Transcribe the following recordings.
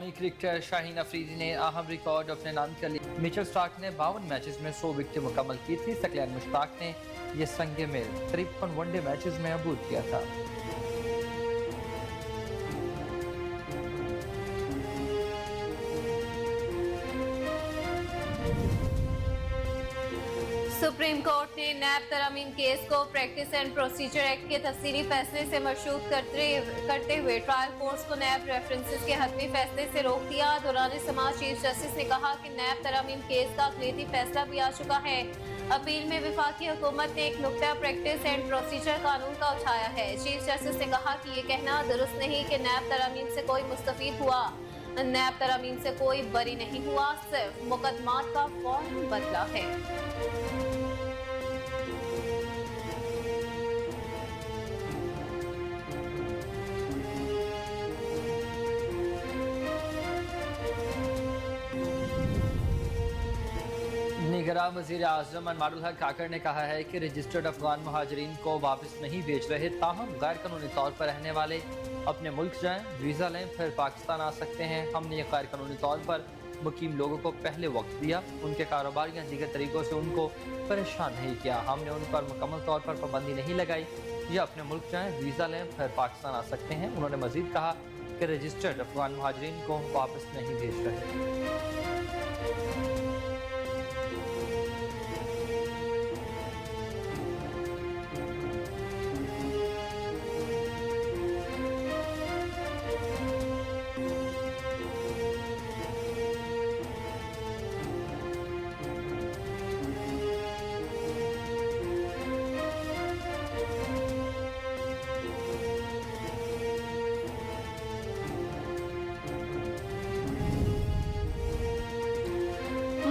कौमी क्रिकेटर शाहीन अफरीदी ने अहम रिकॉर्ड अपने नाम कर लिया। मिचेल स्टार्क ने 52 मैचेस में 100 विकेटें मुकम्मल की थी। सकलैन मुश्ताक ने यह संगे मेल 53 वनडे मैचेस में अबूर किया था। सुप्रीम कोर्ट ने नैब तरमीम केस को प्रैक्टिस एंड प्रोसीजर एक्ट के तफसीली फैसले से मशरूत करते हुए ट्रायल कोर्ट्स को नैब रेफरेंसेस के हतमी फैसले से रोक दिया। दौरान समाज चीफ जस्टिस ने कहा कि नैब तरमीम केस का अक़लियती फैसला भी आ चुका है। अपील में वफाकी हुकूमत ने एक नुक्ता प्रैक्टिस एंड प्रोसीजर कानून का उठाया है। चीफ जस्टिस ने कहा कि ये कहना दुरुस्त नहीं कि नैब तरमीम से कोई मुस्तफीद हुआ। नैब तरमीम से कोई बरी नहीं हुआ, सिर्फ मुकदमात का फॉर्म बदला है। निगरान वज़ीर आज़म अनवारुल हक काकड़ ने कहा है कि रजिस्टर्ड अफगान मुहाजिरीन को वापस नहीं भेज रहे, ताहम गैर कानूनी तौर पर रहने वाले अपने मुल्क जाएं, वीज़ा लें, फिर पाकिस्तान आ सकते हैं। हमने ये गैर कानूनी तौर पर मुकीम लोगों को पहले वक्त दिया, उनके कारोबार या दीगर तरीकों से उनको परेशान नहीं किया। हमने उन पर मुकम्मल तौर पर पाबंदी नहीं लगाई। ये अपने मुल्क जाएं, वीज़ा लें, फिर पाकिस्तान आ सकते हैं। उन्होंने मजीद कहा कि रजिस्टर्ड अफगान मुहाजिरीन को वापस नहीं भेज रहे।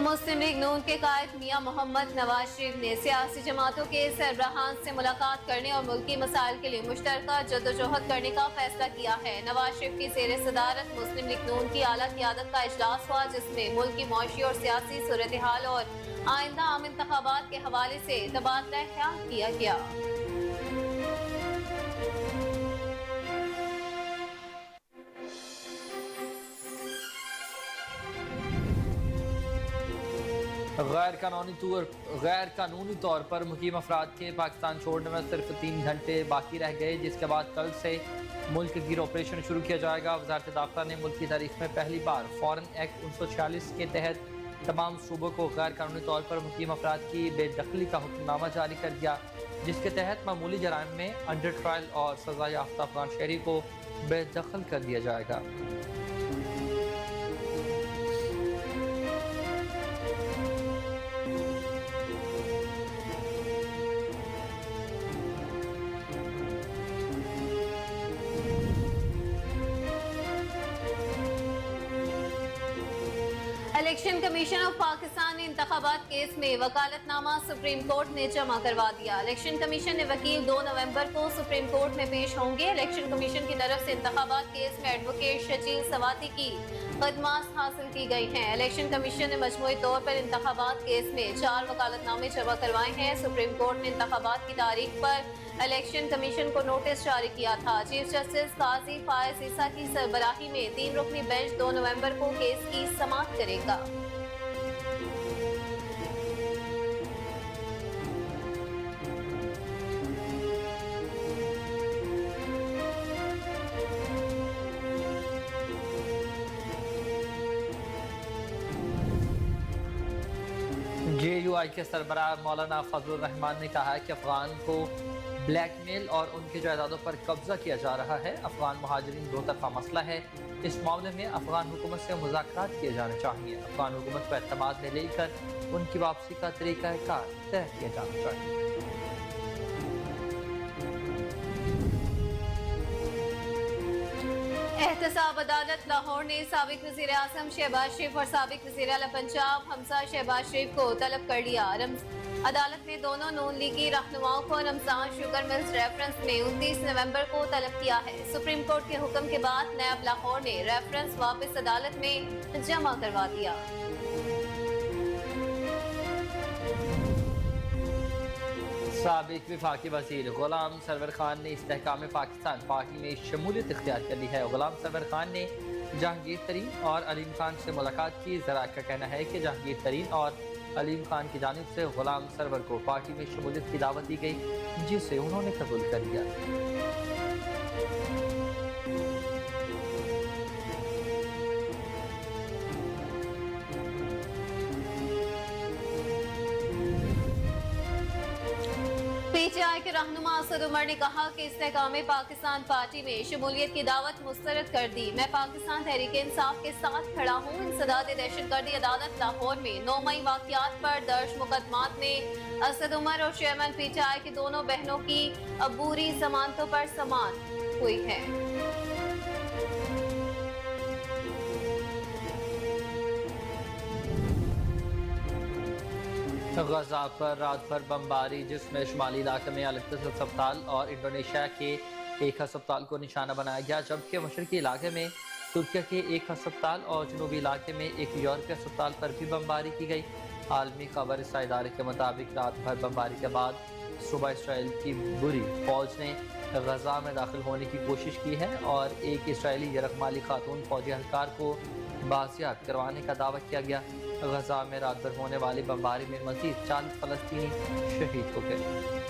मुस्लिम लीग नून के कायद मियां मोहम्मद नवाज शरीफ ने सियासी जमातों के सरबराहान से मुलाकात करने और मुल्की मसाइल के लिए मुश्तरका जद्दोजहद करने का फैसला किया है। नवाज शरीफ की ज़ेर सदारत मुस्लिम लीग नून की आला क़यादत का इजलास हुआ, जिसमें मुल्क की मौशी और सियासी सूरत हाल और आइंदा आम इंतखाबात के हवाले से तबादला ख्याल किया गया। गैर कानूनी तौर पर मुकीम अफराद के पाकिस्तान छोड़ने में सिर्फ 3 घंटे बाकी रह गए, जिसके बाद कल से मुल्क गिर ऑपरेशन शुरू किया जाएगा। वज़ारत दाखिला ने मुल्क की तारीख में पहली बार फॉरेन एक्ट 1946 के तहत तमाम सूबों को गैर कानूनी तौर पर मुकीम अफराद की बेदखली का हुक्मनामा जारी कर दिया, जिसके तहत मामूली जराइम में अंडर ट्रायल और सजा याफ्ता अफगान शहरी को बेदखल कर दिया जाएगा। इलेक्शन कमीशन ऑफ पाकिस्तान ने इंतखाबात केस में वकालतनामा सुप्रीम कोर्ट में जमा करवा दिया। इलेक्शन कमीशन ने वकील 2 नवंबर को सुप्रीम कोर्ट में पेश होंगे। इलेक्शन कमीशन की तरफ से इंतखाबात केस में एडवोकेट शजील सवाती की खदमात हासिल की गई हैं। इलेक्शन कमीशन ने मजमूई तौर पर इंतखाबात केस में 4 वकालतनामे जमा करवाए हैं। सुप्रीम कोर्ट ने इंतखाबात की तारीख पर इलेक्शन कमीशन को नोटिस जारी किया था। चीफ जस्टिस काजी फायज ईसा की सरबराही में 3 रुकनी बेंच 2 नवंबर को केस की समाअत करेगा। JUI के सरबराह मौलाना फजलुर रहमान ने कहा है कि अफगान को ब्लैकमेल और उनकी जायदादों पर कब्जा किया जा रहा है। अफगान मुहाजिरीन दो तरफा मसला है, इस मामले में अफगान हुकूमत से मुज़ाकरात किए जाने चाहिए। अफगान हुकूमत को एतमाद में लेकर उनकी वापसी का तरीक़ाकार तय किया जाना चाहिए। एहतसाब अदालत लाहौर ने साबिक वज़ीर आज़म शहबाज शरीफ और साबिक वज़ीर आला पंजाब हमजा शहबाज शरीफ को तलब कर लिया। अदालत ने दोनों नून लीगी रहनुमाओं को रमजान शुगर मिल्स रेफरेंस में 29 नवंबर को तलब किया है। सुप्रीम कोर्ट के हुक्म के बाद नैब लाहौर ने रेफरेंस वापस अदालत में जमा करवा दिया। साबिक वफाकी वज़ीर गुलाम सरवर खान ने इस्तेहकाम पाकिस्तान पार्टी में शमूलियत इख्तियार कर ली है। गुलाम सरवर खान ने जहांगीर तरीन और अलीम खान से मुलाकात की। ज़राअत का कहना है कि जहांगीर तरीन और अलीम खान की जानिब से गुलाम सरवर को पार्टी में शमूलियत की दावत दी गई, जिसे उन्होंने कबूल कर लिया। पीटीआई के रहनुमा असद उमर ने कहा कि इस्तेकाम पाकिस्तान पार्टी में शमूलियत की दावत मुस्तरद कर दी। मैं पाकिस्तान तहरीक इंसाफ के साथ खड़ा हूँ। इंसदाद दहशतगर्दी अदालत लाहौर में 9 मई वाक़यात पर दर्ज मुकदमात में असद उमर और चेयरमैन पीटीआई की दोनों बहनों की अबूरी जमानतों पर समाअत हुई है। गजा पर रात भर बमबारी, जिसमें शुमाली इलाके में अल-अक़सा अस्पताल और इंडोनेशिया के एक अस्पताल को निशाना बनाया गया, जबकि मशरकी इलाके में तुर्की के एक अस्पताल और जनूबी इलाके में एक यूरोपीय अस्पताल पर भी बमबारी की गई। आलमी खबर इदारे के मुताबिक रात भर बमबारी के बाद सुबह इसराइल की बुरी फौज ने गजा में दाखिल होने की कोशिश की है और एक इसराइली यरगमाली खातून फौजी एहलकार को बाजियाब करवाने का दावा किया गया। गजा में रात भर होने वाली बमबारी में मजीद 40 फलस्तीनी शहीद हो गए।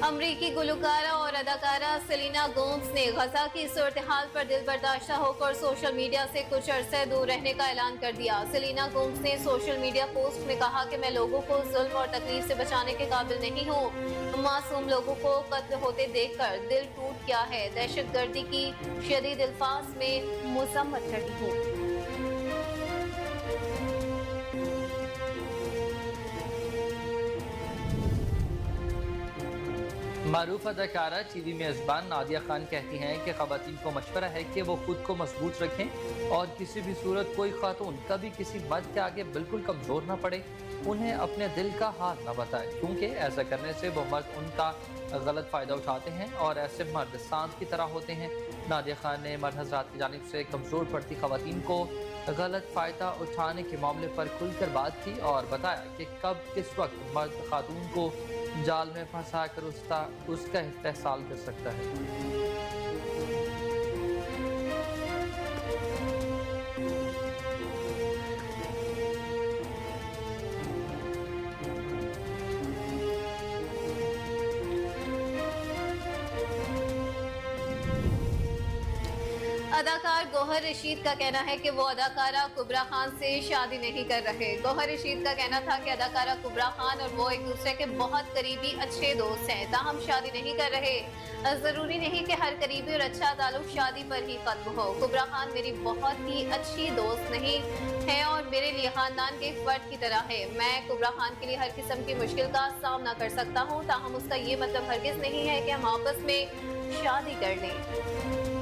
अमरीकी गुलकारा और अदाकारा सेलिना गोम्स ने गजा की सूरत हाल पर दिल बर्दाश्ता होकर सोशल मीडिया से कुछ अरसे दूर रहने का ऐलान कर दिया। सेलिना गोम्स ने सोशल मीडिया पोस्ट में कहा कि मैं लोगों को जुल्म और तकलीफ से बचाने के काबिल नहीं हूँ। मासूम लोगों को कत्ल होते देखकर दिल टूट गया है। दहशतगर्दी की शदीद अल्फाज में मजम्मत करती हूँ। मारूफ अदाकारा टीवी मेज़बान नादिया खान कहती हैं कि ख़वातीन को मशवरा है कि वो खुद को मजबूत रखें और किसी भी सूरत कोई खातून कभी किसी मर्द के आगे बिल्कुल कमज़ोर ना पड़े। उन्हें अपने दिल का हाल न बताएं, क्योंकि ऐसा करने से वो मर्द उनका गलत फ़ायदा उठाते हैं और ऐसे मर्द सांप की तरह होते हैं। नादिया खान ने मर्द हज़रात की जानिब से कमज़ोर पड़ती ख़वातीन को गलत फ़ायदा उठाने के मामले पर खुलकर बात की और बताया कि कब किस वक्त मर्द खातून को जाल में फंसा कर उसका इस्तेहसाल कर सकता है। अदाकार गौहर रशीद का कहना है कि वो अदाकारा कुबरा खान से शादी नहीं कर रहे। गौहर रशीद का कहना था कि अदाकारा कुबरा खान और वो एक दूसरे के बहुत करीबी अच्छे दोस्त हैं, ताहम शादी नहीं कर रहे। जरूरी नहीं कि हर करीबी और अच्छा ताल्लुक शादी पर ही खत्म हो। कुबरा खान मेरी बहुत ही अच्छी दोस्त नहीं है और मेरे लिए खानदान के एक फर्द की तरह है। मैं कुबरा खान के लिए हर किस्म की मुश्किल का सामना कर सकता हूँ, ताहम उसका ये मतलब हरगिज नहीं है कि हम आपस में शादी कर लें।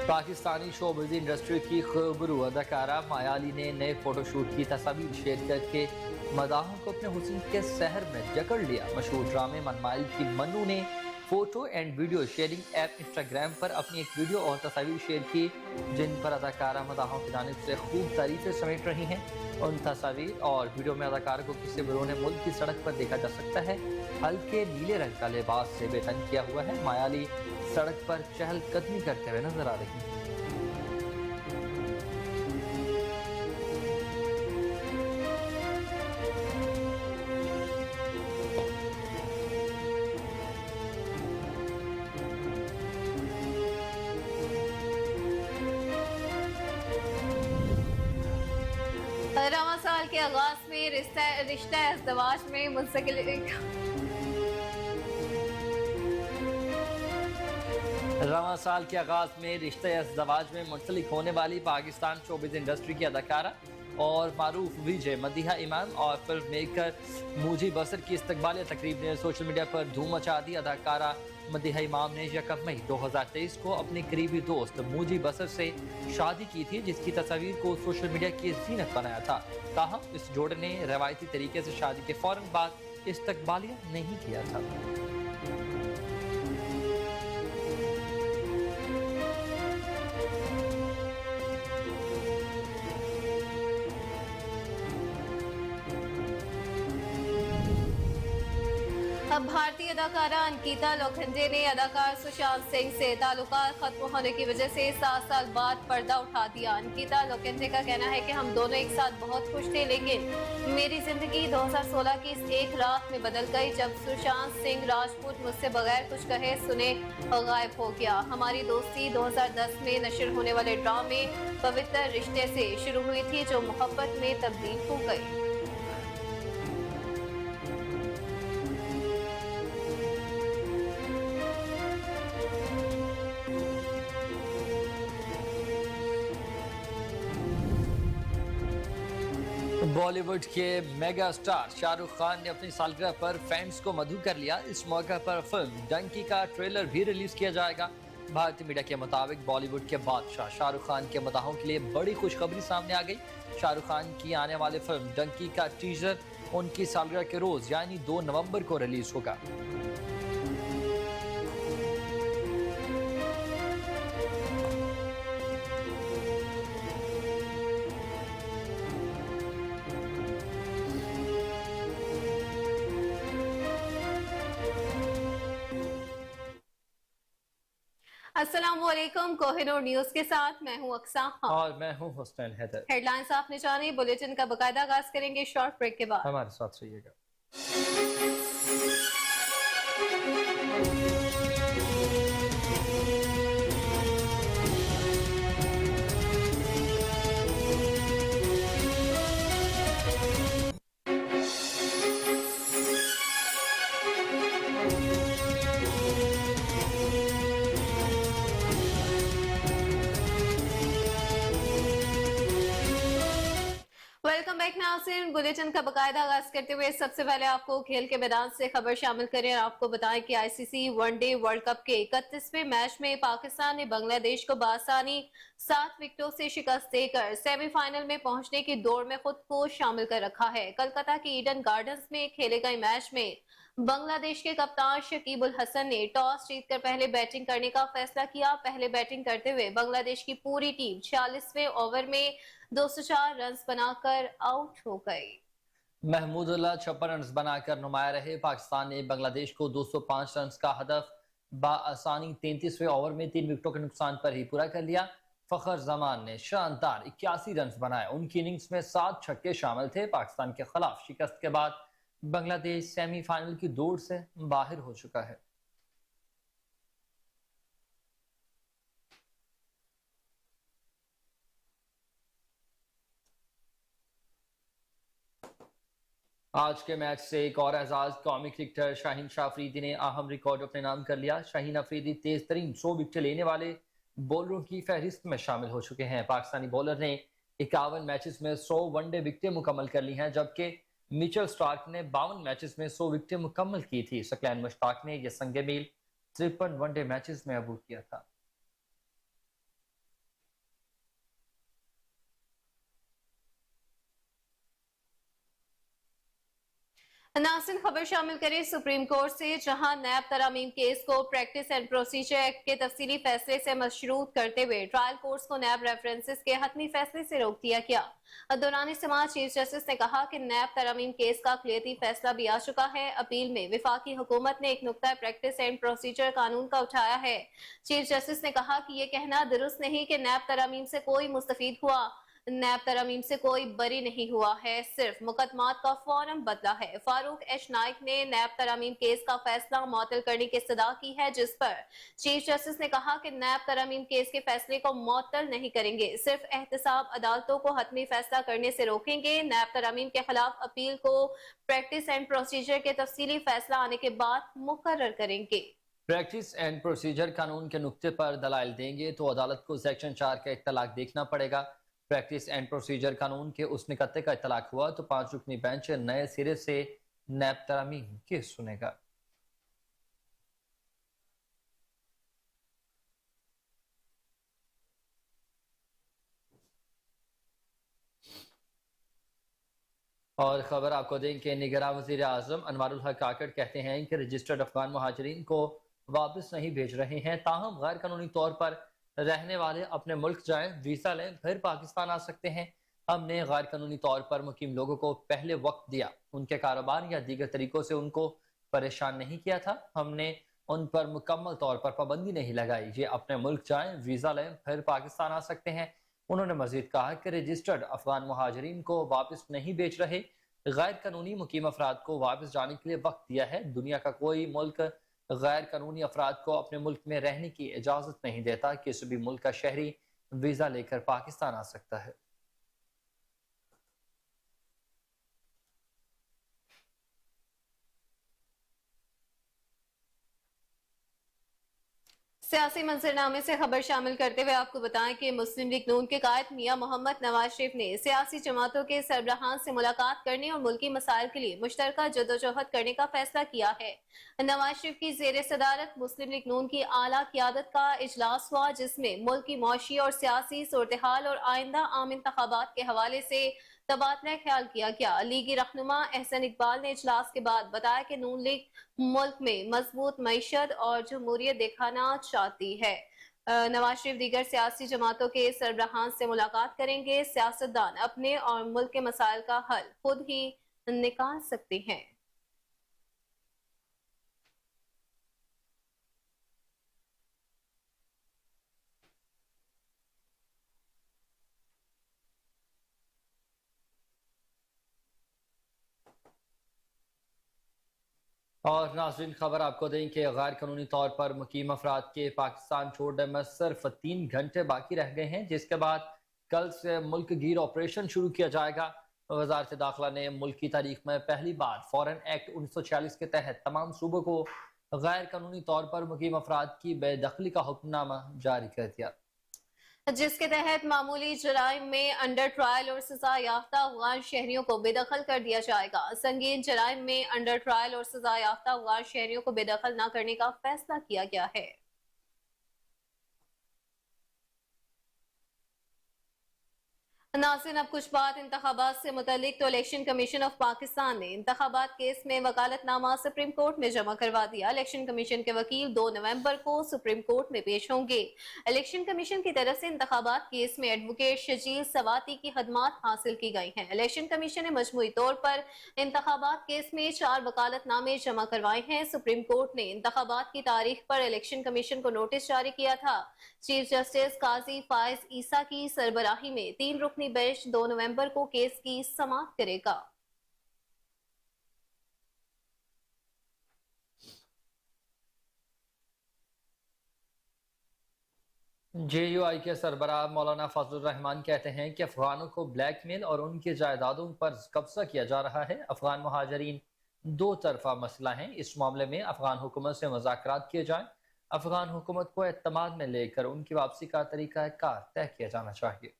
पाकिस्तानी शोबिज़ इंडस्ट्री की खबरू अदाकारा मायाली ने नए फोटोशूट की तस्वीर शेयर करके मदाहों को अपने हुस्न के शहर में जकड़ लिया। मशहूर ड्रामे मनमाइल की मन्नू ने photo and video sharing app Instagram पर अपनी एक वीडियो और तस्वीर शेयर की, जिन पर अदाकारा मदाहों की जानिब से खूब तारीफें समेट रही हैं। उन तस्वीर और वीडियो में अदाकारा को किसी बरूने मुल्क की सड़क पर देखा जा सकता है। हल्के नीले रंग का लिबास से बेतन किया हुआ है। मायाली सड़क पर चहलकदमी करते हुए नजर आ रही हैं। आगाज में रिश्ता इज़्दवाज में मुंसकिल रवां साल के आगाज में रिश्ते इज़्दवाज में मुंसलिक होने वाली पाकिस्तान शोबिज़ इंडस्ट्री की अदाकारा और मारूफ विजय मदीहा इमाम और फिल्म मेकर मूजी बसर की इस्तकबालिया तकरीब ने सोशल मीडिया पर धूम मचा दी। अदाकारा मदीहा इमाम ने 1 मई 2023 को अपने करीबी दोस्त मूजी बसर से शादी की थी, जिसकी तस्वीर को सोशल मीडिया की जीनत बनाया था। ताहम इस जोड़े ने रवायती तरीके से शादी के फौरन बाद इस्तकबालिया नहीं किया था। अब भारतीय अदाकारा अंकिता लोखंडे ने अदाकार सुशांत सिंह से ताल्लुकात खत्म होने की वजह से 7 साल बाद पर्दा उठा दिया। अंकिता लोखंडे का कहना है कि हम दोनों एक साथ बहुत खुश थे, लेकिन मेरी जिंदगी 2016 की इस एक रात में बदल गई जब सुशांत सिंह राजपूत मुझसे बगैर कुछ कहे सुने गायब हो गया। हमारी दोस्ती 2010 में नशर होने वाले ड्रामे पवित्र रिश्ते से शुरू हुई थी, जो मोहब्बत में तब्दील हो गई। बॉलीवुड के मेगा स्टार शाहरुख खान ने अपनी सालगिरह पर फैंस को मधु कर लिया। इस मौके पर फिल्म डंकी का ट्रेलर भी रिलीज किया जाएगा। भारतीय मीडिया के मुताबिक बॉलीवुड के बादशाह शाहरुख खान के मदाहों के लिए बड़ी खुशखबरी सामने आ गई। शाहरुख खान की आने वाली फिल्म डंकी का टीजर उनकी सालगिरह के रोज यानी 2 नवंबर को रिलीज होगा। अस्सलामुअलैकुम, कोहिनूर न्यूज के साथ मैं हूं अक्सा खान और मैं हूं हुस्नैन हैदर। हेडलाइंस आपने जानी, बुलेटिन का बकायदा आगाज करेंगे शॉर्ट ब्रेक के बाद। हमारे साथ रहिएगा। वेलकम बैक नाज़रीन, बुलेटिन का बकायदा आगाज करते हुए सबसे पहले आपको खेल के मैदान से खबर शामिल करें और आपको बताएं कि आईसीसी वनडे वर्ल्ड कप के 31वें मैच में पाकिस्तान ने बांग्लादेश को बासानी 7 विकेटों से शिकस्त देकर सेमीफाइनल में पहुंचने की दौड़ में खुद को शामिल कर रखा है। कोलकाता के ईडन गार्डन्स में खेले गए मैच में बांग्लादेश के कप्तान शकीब उल हसन ने टॉस जीतकर पहले बैटिंग करने का फैसला किया। पहले बैटिंग करते हुए बांग्लादेश की पूरी टीम 46वें ओवर में 204 रन बनाकर आउट हो गई। महमूदुल्लाह 56 रन बनाकर नुमाया रहे। पाकिस्तान ने बांग्लादेश को 205 रन का हदफ बाआसानी 33वें ओवर में 3 विकेटों के नुकसान पर ही पूरा कर लिया। फखर जमान ने शानदार 81 रन बनाए। उनकी इनिंग्स में 7 छक्के शामिल थे। पाकिस्तान के खिलाफ शिकस्त के बाद बांग्लादेश सेमीफाइनल की दौड़ से बाहर हो चुका है। आज के मैच से एक और एजाज कौमी क्रिकेटर शाहीन शाह अफरीदी ने अहम रिकॉर्ड अपने नाम कर लिया। शाहीन अफरीदी तेज तरीन 100 विकेट लेने वाले बॉलरों की फहरिस्त में शामिल हो चुके हैं। पाकिस्तानी बॉलर ने 51 मैचेस में 100 वनडे विकेटें मुकम्मल कर ली हैं, जबकि मिचेल स्टार्क ने 52 मैचेस में 100 विकेटें मुकम्मल की थी। सकलैन मुश्ताक ने यह संगे मील 53 वनडे मैचेस में अबूर किया था। नाज़रीन, खबर शामिल करें सुप्रीम कोर्ट से, जहां नैब तरामीम केस को प्रैक्टिस एंड प्रोसीजर एक्ट के तफसीली फैसले से मशरूत करते हुए ट्रायल कोर्ट्स को नैब रेफरेंसेस के हतमी फैसले से रोक दिया गया। दौरान समाअत चीफ जस्टिस ने कहा कि नैब तरामीम केस का अक़लियती फैसला भी आ चुका है। अपील में विफाकी हुकूमत ने एक नुक्ता प्रैक्टिस एंड प्रोसीजर कानून का उठाया है। चीफ जस्टिस ने कहा कि यह कहना दुरुस्त नहीं कि नैब तरामीम से कोई मुस्तफीद हुआ। नैब तरमीम से कोई बरी नहीं हुआ है, सिर्फ मुकदमात का फॉर्म बदला है। फारूक एच नाइक ने नैब तरमीम केस का फैसला मुअत्तल करने की इस्तदा की है, जिस पर चीफ जस्टिस ने कहा कि नैब तरमीम केस के फैसले को मुअत्तल नहीं करेंगे, सिर्फ एहतसाब अदालतों को हतमी फैसला करने से रोकेंगे। नैब तरमीम के खिलाफ अपील को प्रैक्टिस एंड प्रोसीजर के तफसीली फैसला आने के बाद मुकर्रर करेंगे। प्रैक्टिस एंड प्रोसीजर कानून के नुक्ते पर दलाइल देंगे तो अदालत को सेक्शन 4 का इत्तलाक देखना पड़ेगा। प्रैक्टिस एंड प्रोसीजर कानून के उस निकत्ते का इत्तलाक हुआ तो 5 रुकनी बेंच नए सिरे से नैब तरमीम केस सुनेगा। और खबर आपको दें कि निगरान वज़ीर आज़म अनवारुल हक काकड़ कहते हैं कि रजिस्टर्ड अफगान महाजरीन को वापस नहीं भेज रहे हैं, ताहम गैर कानूनी तौर पर रहने वाले अपने मुल्क जाएं, वीज़ा लें, फिर पाकिस्तान आ सकते हैं। हमने गैर कानूनी तौर पर मुकीम लोगों को पहले वक्त दिया, उनके कारोबार या दीगर तरीकों से उनको परेशान नहीं किया था। हमने उन पर मुकम्मल तौर पर पाबंदी नहीं लगाई। ये अपने मुल्क जाएं, वीज़ा लें, फिर पाकिस्तान आ सकते हैं। उन्होंने मजीद कहा कि रजिस्टर्ड अफगान महाजरीन को वापस नहीं भेज रहे, गैर कानूनी मुकीम अफराद को वापस जाने के लिए वक्त दिया है। दुनिया का कोई मुल्क गैर कानूनी अफराद को अपने मुल्क में रहने की इजाज़त नहीं देता। किसी भी मुल्क का शहरी वीज़ा लेकर पाकिस्तान आ सकता है। सियासी मंजरनामे से खबर शामिल करते हुए आपको बताएं कि मुस्लिम लीग नून के कायद मियां मोहम्मद नवाज शरीफ ने सियासी जमातों के सरबराहान से मुलाकात करने और मुल्की मसाइल के लिए मुश्तरका जदोजहद करने का फैसला किया है। नवाज शरीफ की जेर सदारत मुस्लिम लीग नून की आला क़यादत का इजलास हुआ, जिसमें मुल्क की मौशी और सियासी सूरत हाल और आइंदा आम इंतखाबात के हवाले से तबादला ख्याल किया गया। लीगी रहनुमा एहसन इकबाल ने इजलास के बाद बताया कि नून लीग मुल्क में मजबूत मईशत और जमहूरियत दिखाना चाहती है। नवाज शरीफ दीगर सियासी जमातों के सरबराहान से मुलाकात करेंगे। सियासतदान अपने और मुल्क के मसाइल का हल खुद ही निकाल सकते हैं। और नाज़रीन खबर आपको दें कि गैर कानूनी तौर पर मुकीम अफराद के पाकिस्तान छोड़ने में सिर्फ 3 घंटे बाकी रह गए हैं, जिसके बाद कल से मुल्क गिर ऑपरेशन शुरू किया जाएगा। वजारत दाखिला ने मुल्क की तारीख में पहली बार फॉरेन एक्ट 1946 के तहत तमाम सूबों को गैर कानूनी तौर पर मुकीम अफराद की बेदखली का हुक्मनामा जारी कर दिया, जिसके तहत मामूली जराइम में अंडर ट्रायल और सजा याफ्ता अफगान शहरियों को बेदखल कर दिया जाएगा। संगीन जराइम में अंडर ट्रायल और सजा याफ्ता अफगान शहरियों को बेदखल न करने का फैसला किया गया है। नाज़रीन अब कुछ बात इंतखाबात से मुतालिक, तो इलेक्शन कमीशन ऑफ पाकिस्तान ने इंतखाबात केस में वकालतनामा सुप्रीम कोर्ट में जमा करवा दिया। इलेक्शन कमीशन के वकील 2 नवंबर को सुप्रीम कोर्ट में पेश होंगे। इलेक्शन कमीशन की तरफ से इंतखाबात केस में एडवोकेट शजील सवाती की खदमात हासिल की गई हैं। इलेक्शन कमीशन ने मजमूई तौर पर इंतखाबात केस में 4 वकालतनामे जमा करवाए हैं। सुप्रीम कोर्ट ने इंतखाबात की तारीख पर इलेक्शन कमीशन को नोटिस जारी किया था। चीफ जस्टिस काजी फायज ईसा की सरबराही में 3 रुकनी बेंच 2 नवंबर को केस की समाअत करेगा। JUI के सरबराह मौलाना फजलुर रहमान कहते हैं कि अफगानों को ब्लैकमेल और उनकी जायदादों पर कब्जा किया जा रहा है। अफगान महाजरीन 2 तरफा मसला है। इस मामले में अफगान हुकूमत से मुज़ाकरात किए जाएं। अफगान हुकूमत को एतमाद में लेकर उनकी वापसी का तरीका कार तय किया जाना चाहिए।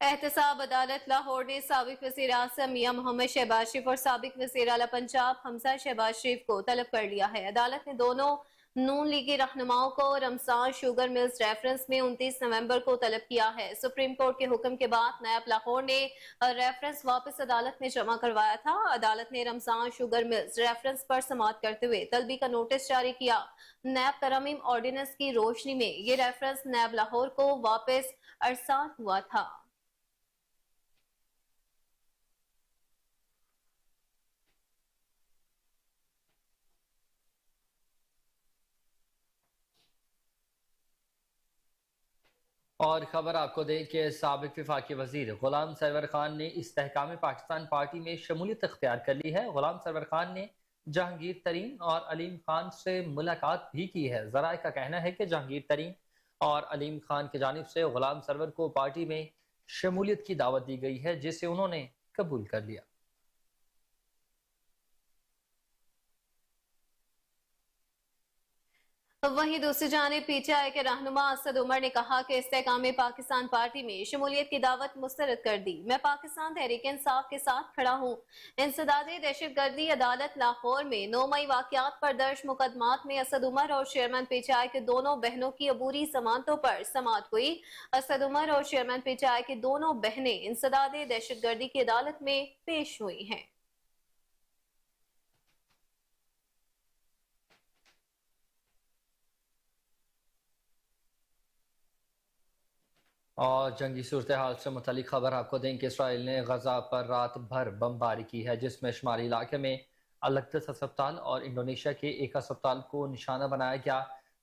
एहतसाब अदालत लाहौर ने साबिक वज़ीर आज़म मियां मोहम्मद शहबाज शरीफ और साबिक वज़ीर आला पंजाब हमजा शहबाज शरीफ को तलब कर लिया है। अदालत ने दोनों नून लीगी रहनुमाओं को रमसान शुगर मिल्स रेफरेंस में 29 नवंबर को तलब किया है। सुप्रीम कोर्ट के हुक्म के बाद नायब लाहौर ने रेफरेंस वापस अदालत में जमा करवाया था। अदालत ने रमसान शुगर मिल्स रेफरेंस पर समाअत करते हुए तलबी का नोटिस जारी किया। नैब तरमीम ऑर्डिनेंस की रोशनी में ये रेफरेंस नैब लाहौर को वापस अरसाल हुआ था। और खबर आपको दें कि साबिक वफाकी वजीर गुलाम सरवर खान ने इस्तेहकाम पाकिस्तान पार्टी में शमूलियत इख्तियार कर ली है। गुलाम सरवर खान ने जहांगीर तरीन और अलीम खान से मुलाकात भी की है। जराये का कहना है कि जहांगीर तरीन और अलीम खान की जानिब से गुलाम सरवर को पार्टी में शमूलियत की दावत दी गई है, जिसे उन्होंने कबूल कर लिया। वहीं दूसरी जानिब पीटीआई के रहनुमा असद उमर ने कहा कि इस्तेहकाम पाकिस्तान पार्टी में शमूलियत की दावत मुस्तरद कर दी। मैं पाकिस्तान तहरीक इंसाफ के साथ खड़ा हूँ। इंसदादी दहशतगर्दी अदालत लाहौर में 9 मई वाकयात पर दर्ज मुकदमात में असद उमर और चेयरमैन पीटीआई के दोनों बहनों की अबूरी जमानतों पर समाअत हुई। असद उमर और चेयरमैन पीटीआई की दोनों बहनें इंसदादी दहशतगर्दी की अदालत में पेश हुई हैं। और जंगी सूरत हाल से मुतल्लिक खबर आपको दें कि इसराइल ने गजा पर रात भर बमबारी की है, जिसमें शुमारी इलाके में अलक्तस अस्पताल और इंडोनेशिया के एक अस्पताल को निशाना बनाया गया,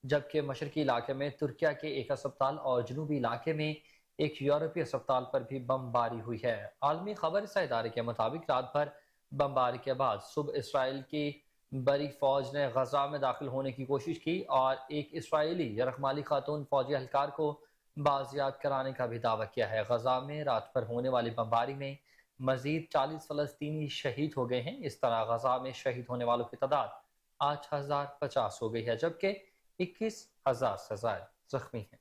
जबकि मशरकी इलाके में तुर्किया के एक अस्पताल और जनूबी इलाके में एक यूरोपीय अस्पताल पर भी बमबारी हुई है। आलमी खबर इदारे के मुताबिक रात भर बमबारी के बाद सुबह इसराइल की बरी फौज ने गजा में दाखिल होने की कोशिश की और एक इसराइली यरगमाली खातून फौजी एहलकार को बाजियाब कराने का भी दावा किया है। गजा में रात भर होने वाली बमबारी में मजीद 40 फलस्तीनी शहीद हो गए हैं। इस तरह गजा में शहीद होने वालों की तादाद 8050 हो गई है, जबकि 21,000 से ज्यादा जख्मी हैं।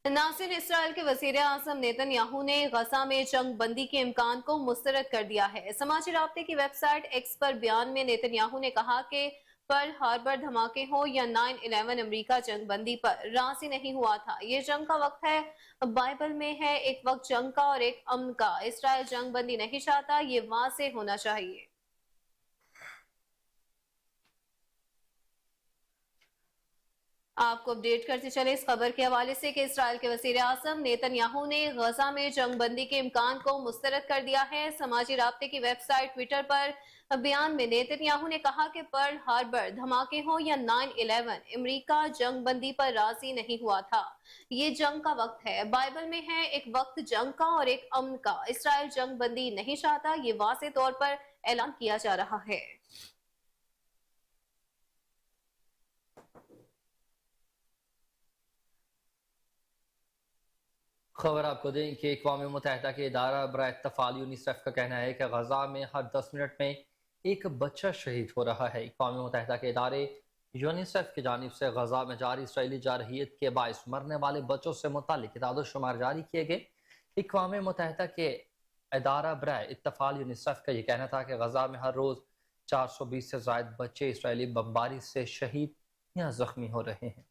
नासिर इसराइल के वजीर आजम नेतन्याहू ने गजा में जंग बंदी के इम्कान को मुस्तरद कर दिया है। समाजी राब्ते की वेबसाइट एक्स पर बयान में नेतन्याहू ने कहा कि पर्ल हार्बर धमाके हो या 9/11 अमेरिका जंग बंदी पर राजी नहीं हुआ था। ये जंग का वक्त है, बाइबल में है, एक वक्त जंग का और एक अमन का। इसराइल जंग बंदी नहीं चाहता, ये वाज़ेह होना चाहिए। आपको अपडेट करते चले इस खबर के हवाले से कि इसराइल के वजीर आजम नेतन्याहू ने गजा में जंग बंदी के इम्कान को मुस्तरद कर दिया है। समाजी राब्ते की वेबसाइट ट्विटर पर बयान में नेतन्याहू ने कहा कि पर्ल हार्बर धमाके हो या 9/11 अमेरिका जंग बंदी पर राजी नहीं हुआ था। ये जंग का वक्त है, बाइबल में है, एक वक्त जंग का और एक अमन का। इसराइल जंग बंदी नहीं चाहता, ये वाज़ेह तौर पर ऐलान किया जा रहा है। खबर आपको दें कि अक़वाम मुत्तहिदा के इदारा बराए इत्तफ़ाल यूनिसेफ का कहना है कि गजा में हर 10 मिनट में एक बच्चा शहीद हो रहा है। अक़वाम मुत्तहिदा के इदारे यूनिसेफ की जानिब से गजा में जारी इसराइली जारहियत के बायस मरने वाले बच्चों से मुतालिक इतादद शुमार जारी किए गए। अक़वाम मुत्तहिदा के इदारा बराए इत्तफ़ाल यूनिसेफ का यह कहना था कि गजा में हर रोज़ 420 से ज़ायद बच्चे इसराइली बमबारी से शहीद या जख्मी हो रहे हैं।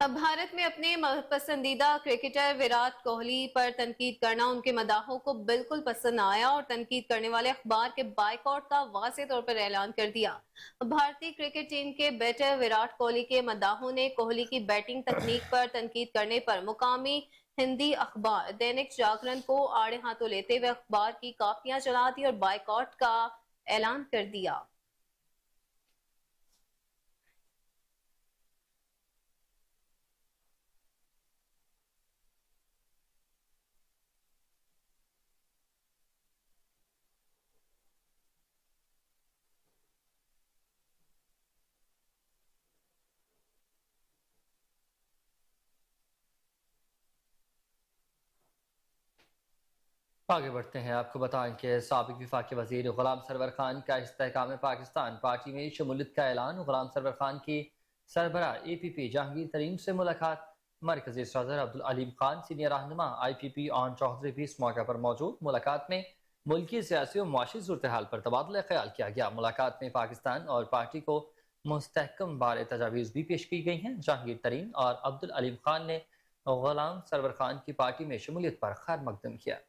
अब भारत में अपने पसंदीदा क्रिकेटर विराट कोहली पर तनकीद करना उनके मदाहों को बिल्कुल पसंद न आया और तनकीद करने वाले अखबार के बाइकआउट का वाज़ेह तौर पर ऐलान कर दिया। भारतीय क्रिकेट टीम के बैटर विराट कोहली के मदाहों ने कोहली की बैटिंग तकनीक पर तनकीद करने पर मुकामी हिंदी अखबार दैनिक जागरण को आड़े हाथों लेते हुए अखबार की कापियां जला दी और बाइकआउट का ऐलान कर दिया। आगे बढ़ते हैं। आपको बताएं कि साबिक वफाकी वजीर गुलाम सरवर खान का इस्तेहकाम पाकिस्तान पार्टी में शमूलियत का ऐलान। गुलाम सरवर खान की सरबरा APP जहांगीर तरीन से मुलाकात। मरकजी सदर अब्दुल अलीम खान सीनियर रहनुमा IPP आन चौधरी भी इस मौके पर मौजूद। मुलाकात में मुल्की सियासी और मुआशी सूरत हाल पर तबादला ख्याल किया गया। मुलाकात में पाकिस्तान और पार्टी को मुस्तहकम बारे तजावीज़ भी पेश की गई हैं। जहांगीर तरीन और अब्दुल अलीम खान ने गुलाम सरवर खान की पार्टी में शमूलियत पर खैर मकदम किया।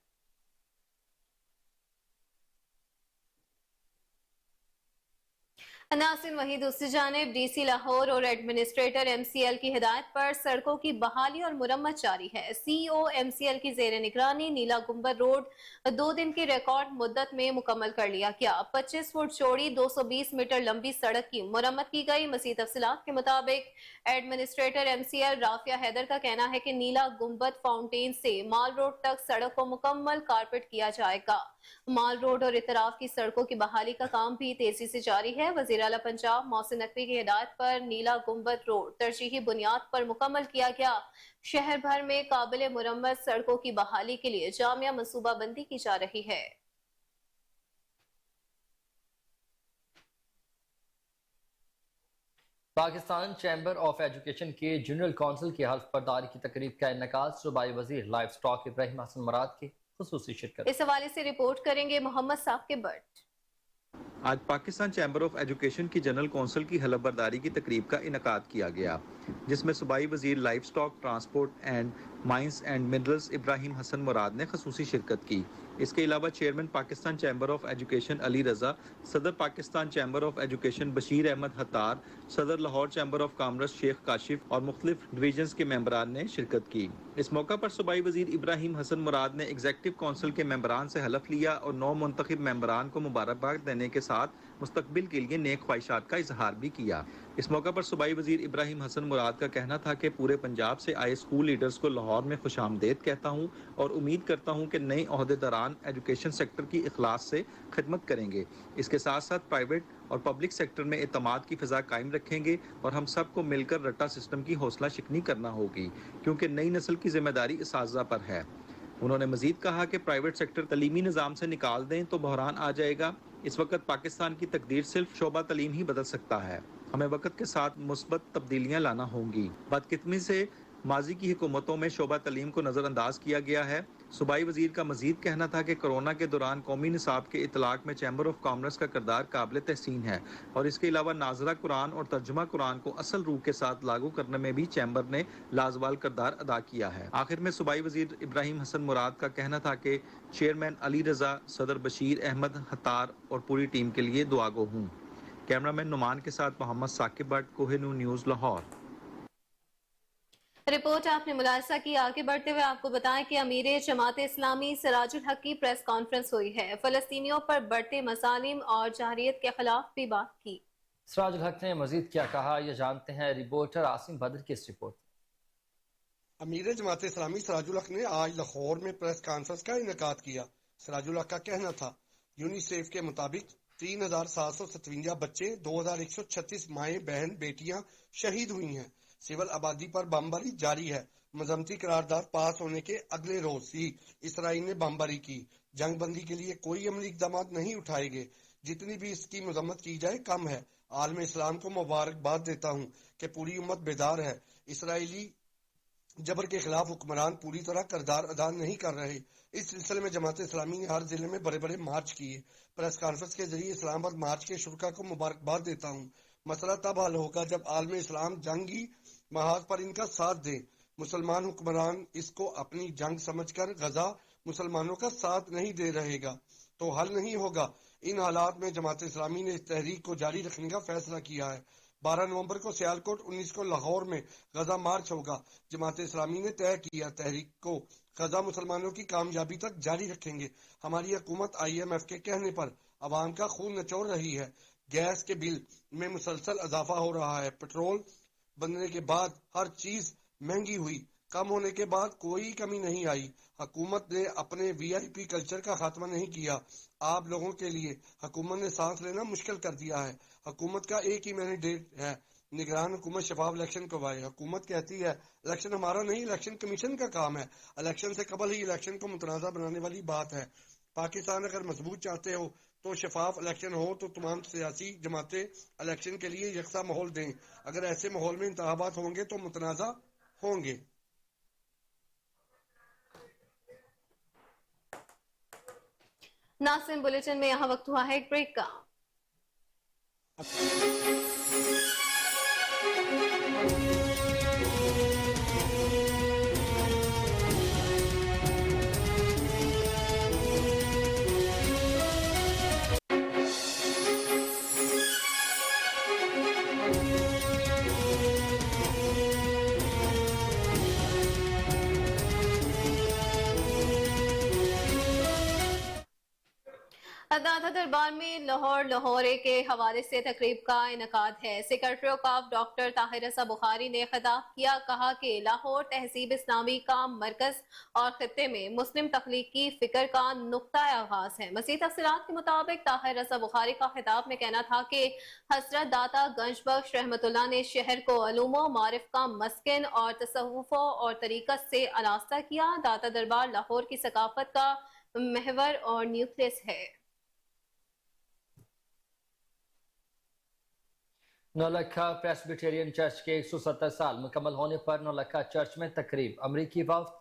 नासिन वहीं दूसरी जानिब डीसी लाहौर और एडमिनिस्ट्रेटर एमसीएल की हिदायत पर सड़कों की बहाली और मुरम्मत जारी है। सीईओ एमसीएल की जेर निगरानी नीला गुंबद रोड 2 दिन की रिकॉर्ड मुद्दत में मुकम्मल कर लिया गया। 25 फुट चौड़ी 220 मीटर लंबी सड़क की मुरम्मत की गई। मज़ीद तफसीलात के मुताबिक एडमिनिस्ट्रेटर एमसीएल राफिया हैदर का कहना है कि नीला गुंबद फाउंटेन से माल रोड तक सड़क को मुकम्मल कारपेट किया जाएगा। माल रोड और इतराफ की सड़कों की बहाली का काम भी तेजी से जारी है। वज़ीर आला पंजाब मोहसिन नकवी की हिदायत पर नीला गुंबद रोड तरजीही बुनियाद पर मुकम्मल किया गया। शहर भर में काबिल मुरम्मत सड़कों की बहाली के लिए जामिया मनसूबाबंदी की जा रही है। पाकिस्तान चैम्बर ऑफ एजुकेशन के जनरल कौंसिल की हल्फ बर्दारी की तकरीब का इन्नेकाद सूबाई वजीर लाइफ स्टॉक इब्राहिम हसन मुराद की खुसूसी शिरकत। इस हवाले से रिपोर्ट करेंगे मोहम्मद साहब के बट। आज पाकिस्तान चैम्बर ऑफ एजुकेशन की जनरल कौंसिल की हलफ बर्दारी की तकरीब का इनकाद किया गया, जिसमें सूबाई वजीर livestock, transport and mines and minerals Ibrahim Hasan Murad ने खसूसी शिरकत की। इसके अलावा chairman Pakistan chamber of education Ali Raza, सदर Pakistan chamber of education Bashir Ahmad Hatar, सदर Lahore chamber of commerce Sheikh Kashif और मुख्तलिफ डिवीजन्स के मेंबरान ने शिरकत की। इस मौका पर सूबाई वजीर इब्राहिम हसन मुराद ने एग्जेक्टिव कौंसिल के मेंबरान से हलफ लिया और 9 मुंतखब मेंबरान को मुबारकबाद देने के साथ मुस्तकबिल के लिए नेक ख्वाहिशात का इजहार भी किया। इस मौका पर सूबाई वजीर इब्राहिम हसन मुराद का कहना था कि पूरे पंजाब से आए स्कूल लीडर्स को लाहौर में खुशामदेद कहता हूँ और उम्मीद करता हूँ कि नए ओहदेदारान एजुकेशन सेक्टर की इखलास से खिदमत करेंगे। इसके साथ साथ प्राइवेट और पब्लिक सेक्टर में एतमाद की फ़िज़ा कायम रखेंगे और हम सबको मिलकर रट्टा सिस्टम की हौसला शिकनी करना होगी, क्योंकि नई नस्ल की जिम्मेदारी इसाज़ा पर है। उन्होंने मजीद कहा कि प्राइवेट सेक्टर तलीमी निज़ाम से निकाल दें तो बहरान आ जाएगा। इस वक्त पाकिस्तान की तकदीर सिर्फ शोबा तलीम ही बदल सकता है। हमें वक्त के साथ मुस्बत तब्दीलियाँ लाना होंगी। बदकिस्मती से माजी की हुकूमतों में शोबा तलीम को नज़रअंदाज किया गया है। सूबाई वजीर का मजीद कहना था कि कोरोना के दौरान कौमी निसाब के इतलाक में चैम्बर ऑफ कॉमर्स का किरदार काबिल तहसीन है और इसके अलावा नाजरा कुरान और तर्जुमा कुरान को असल रूह के साथ लागू करने में भी चैम्बर ने लाजवाल किरदार अदा किया है। आखिर में सूबाई वजीर इब्राहिम हसन मुराद का कहना था कि चेयरमैन अली रजा, सदर बशीर अहमद हतार और पूरी टीम के लिए दुआगो हूँ। कैमरामैन नुमान के साथ मोहम्मद साकिब भट्ट, कोहिनूर न्यूज़, लाहौर। रिपोर्ट आपने मुलाहिजा की। आगे बढ़ते हुए आपको बताएं कि अमीर जमात इस्लामी सिराजुल हक की प्रेस कॉन्फ्रेंस हुई है। फलस्तीनियों पर बढ़ते मसालिम और जहरियत के खिलाफ भी बात की। सिराजुल हक ने मजीद क्या कहा, ये जानते हैं रिपोर्टर आसिम बदर की इस रिपोर्ट। अमीर जमात इस्लामी सिराजुल हक ने आज लाहौर में प्रेस कॉन्फ्रेंस का इनेकाद किया। सिराजुल हक का कहना था, यूनिसेफ के मुताबिक 3757 बच्चे, 2136 माएँ बहन बेटियां शहीद हुई हैं। सिविल आबादी पर बमबारी जारी है। मजम्मती करारदाद पास होने के अगले रोज ही इसराइल ने बमबारी की। जंग बंदी के लिए कोई अमली इकदाम नहीं उठाए गए। जितनी भी इसकी मजम्मत की जाए कम है। आलम इस्लाम को मुबारकबाद देता हूँ कि पूरी उम्मत बेदार है। इसराइली जबर के खिलाफ हुक्मरान पूरी तरह किरदार अदा नहीं कर रहे। इस सिलसिले में जमात इस्लामी ने हर जिले में बड़े बड़े मार्च किए। प्रेस कॉन्फ्रेंस के जरिए इस्लामाबाद मार्च के शुरका को मुबारकबाद देता हूँ। मसला तब हल होगा जब आलम इस्लाम जंगी महाज पर इनका साथ दे। मुसलमान हुक्मरान इसको अपनी जंग समझकर गजा मुसलमानों का साथ नहीं दे रहेगा तो हल नहीं होगा। इन हालात में जमात इस्लामी ने इस तहरीक को जारी रखने का फैसला किया है। 12 नवंबर को सियालकोट, 19 को लाहौर में गजा मार्च होगा। जमात इस्लामी ने तय किया तहरीक को गजा मुसलमानों की कामयाबी तक जारी रखेंगे। हमारी हुकूमत IMF के कहने पर अवाम का खून निचोड़ रही है। गैस के बिल में मुसलसल इजाफा हो रहा है। पेट्रोल बनने के बाद हर चीज महंगी हुई। कम होने के बाद कोई कमी नहीं आई। हुकूमत ने अपने VIP कल्चर का खात्मा नहीं किया। आप लोगों के लिए हुकूमत ने सांस लेना मुश्किल कर दिया है। हुकूमत का एक ही मैंडेट है, निगरान हुकूमत शफाफ इलेक्शन करवाए। हुकूमत कहती है इलेक्शन हमारा नहीं, इलेक्शन कमीशन का काम है। इलेक्शन से कबल ही इलेक्शन को मुतनाज़ा बनाने वाली बात है। पाकिस्तान अगर मजबूत चाहते हो तो शफाफ इलेक्शन हो तो तमाम सियासी जमातें इलेक्शन के लिए यकसा माहौल दें। अगर ऐसे माहौल में इंतखाबात होंगे तो मुतनाज़ा होंगे। नासिम बुलेटिन में यहाँ वक्त हुआ है एक ब्रेक का। दाता दरबार में लाहौर लाहौरे के हवाले से तकरीब का इनकाद है। सेक्रेटरी ऑफ डॉक्टर ताहिर रज़ा बुखारी ने खिताब किया, कहा कि लाहौर तहजीब इस्लामी का मरकज और खत्ते में मुस्लिम तख्लीकी फिक्र का नुक्ता आगाज है। मज़ीद तफसीलात के मुताबिक ताहिर रज़ा बुखारी का खिताब में कहना था कि हजरत दाता गंजबख्श रहमतुल्लाह ने शहर को अलूमो मारिफ का मस्किन और तसव्वुफ़ो और तरीक़त से आरास्ता किया। दाता दरबार लाहौर की सकाफत का महवर और न्यूक्लियस है। नौलखा प्रेस्बिटेरियन चर्च के 170 साल मुकम्मल होने पर नौलखा चर्च में तकरीब। अमरीकी वफ्द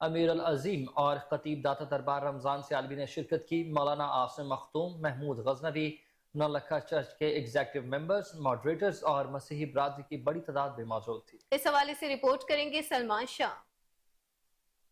अमीर अल अजीम और खतीब दाता दरबार रमजान सियालवी ने शिरकत की। मौलाना आसिम मखदूम, महमूद गजनवी, नौलखा चर्च के एग्जीक्यूटिव मेंबर्स, मॉडरेटर्स और मसीही बरादरी की बड़ी तादाद में मौजूद थी। इस हवाले से रिपोर्ट करेंगे सलमान शाह।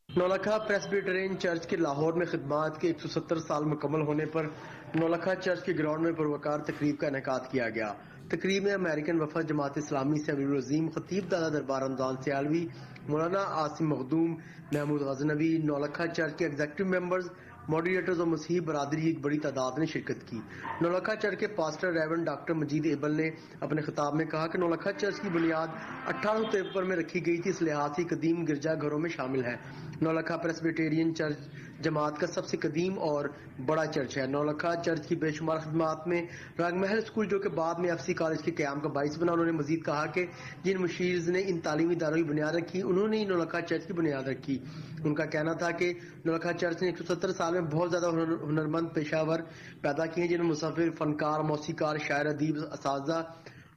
नौलखा प्रेस्बिटेरियन चर्च के लाहौर में खिदमात के 170 साल मुकम्मल होने पर नौलखा चर्च के ग्राउंड में पुरवकार तकरीब का इनेकाद किया गया। तकरीब में अमेरिकन वफद जमात इस्लामी से अमीरुल अजीम, खतीब दाता दरबार रमजान सियालवी, मौलाना आसिम मखदूम, महमूद गजनवी, नौलखा चर्च के एग्जीक्यूटिव मेंबर्स, मॉडरेटर्स और मसीही बरादरी की एक बड़ी तादाद ने शिरकत की। नौलखा चर्च के पास्टर रेवन डॉक्टर मजीद एबल ने अपने खिताब में कहा कि नौलखा चर्च की बुनियाद 1853 में रखी गई थी, इस लिहाज से कदीम गिरजा घरों में शामिल है। नौलखा प्रेस्बिटेरियन चर्च जमात का सबसे कदीम और बड़ा चर्च है। नौलखा चर्च की बेशुमार खिदमात में रंगमहल स्कूल, जो कि बाद में एफसी कॉलेज के क्याम का बाइस बना। उन्होंने मजीद कहा कि जिन मुशीर्स ने इन तालीमी इदारों की बुनियाद रखी, उन्होंने ही नौलखा चर्च की बुनियाद रखी। उनका कहना था कि नौलखा चर्च ने 170 साल में बहुत ज्यादा हुनरमंद पेशावर पैदा किए, जिनमें मुसफ़िर, फनकार, मौसीकार, शायर, अदीब, असातिज़ा,